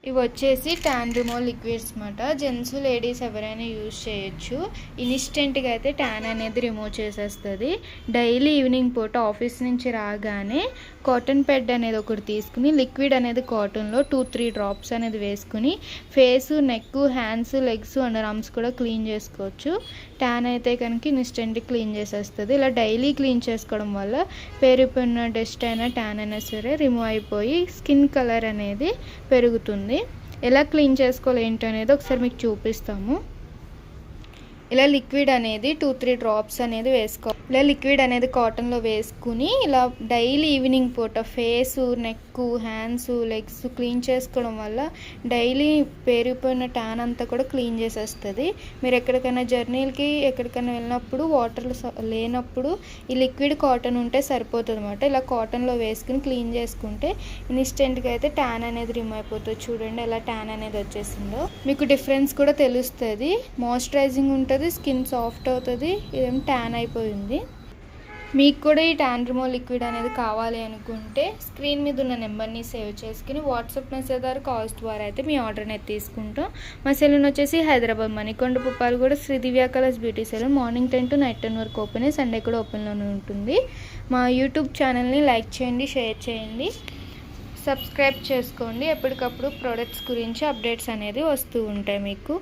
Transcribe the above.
ఇవి వచ్చేసి tan removal liquids అన్నమాట. జెంట్స్ లేడీస్ ఎవరైనా యూజ్ చేయొచ్చు. ఇన్స్టెంట్గా అయితే ట్యాన్ అనేది రిమూవ్ చేసేస్తుంది. డైలీ ఈవినింగ్ పూట ఆఫీస్ నుంచి రాగానే కాటన్ ప్యాడ్ అనేది ఒకటి తీసుకుని లిక్విడ్ అనేది కాటన్లో 2-3 డ్రాప్స్ అనేది వేసుకుని face, neck, hands, legs, under arms కూడా క్లీన్ చేసుకోవచ్చు. ట్యాన్ అయితే కనుక ఇన్స్టెంట్గా క్లీన్ చేసేస్తుంది. ఇలా డైలీ క్లీన్ చేసుకోవడం వల్ల పేరుకున్న డస్ట్ అయినా ట్యాన్ అయినా సరే రిమూవ్ అయిపోయి స్కిన్ కలర్ అనేది పెరుగుతుంది. ఎలా క్లీన్ చేసుకోవాలి ఏంటనేది ఒకసారి మీకు చూపిస్తాము. ఇలా లిక్విడ్ అనేది 2-3 డ్రాప్స్ అనేది వేసుకోవాలి. ఇలా లిక్విడ్ అనేది కాటన్లో వేసుకుని ఇలా డైలీ ఈవినింగ్ పూట face, neck, hands, legs clean చేసుకోవడం వల్ల డైలీ పేరుకుపోయిన ట్యాన్ అంతా కూడా క్లీన్ చేసేస్తుంది. మీరు ఎక్కడికైనా జర్నీలకి ఎక్కడికైనా వెళ్ళినప్పుడు వాటర్ లేనప్పుడు ఈ లిక్విడ్ కాటన్ ఉంటే సరిపోతుంది అన్నమాట. ఇలా కాటన్లో వేసుకుని క్లీన్ చేసుకుంటే ఇన్స్టెంట్గా అయితే ట్యాన్ అనేది రిమూవ్ అయిపోతుంది. చూడండి ఎలా ట్యాన్ అనేది వచ్చేసిందో. మీకు డిఫరెన్స్ కూడా తెలుస్తుంది. మాయిశ్చరైజింగ్ ఉంటుంది, స్కిన్ సాఫ్ట్ అవుతుంది. ఇదేం ట్యాన్ అయిపోయింది. మీకు కూడా ఈ ట్యాన్ రిమూవల్ లిక్విడ్ అనేది కావాలి అనుకుంటే స్క్రీన్ మీద ఉన్న నెంబర్ని సేవ్ చేసుకుని వాట్సాప్ మెసేజ్ ద్వారా కాల్స్ ద్వారా అయితే మీ ఆర్డర్ని అయితే తీసుకుంటాం. మా సెలూన్ వచ్చేసి హైదరాబాద్ మణికొండ పుప్పాలు కూడా Sri Divya colours beauty salon. Morning 10 to night 10 వరకు ఓపెన్, సండే కూడా ఓపెన్లోనే ఉంటుంది. మా యూట్యూబ్ ఛానల్ని లైక్ చేయండి, షేర్ చేయండి, సబ్స్క్రైబ్ చేసుకోండి. ఎప్పటికప్పుడు ప్రోడక్ట్స్ గురించి అప్డేట్స్ అనేది వస్తూ ఉంటాయి మీకు.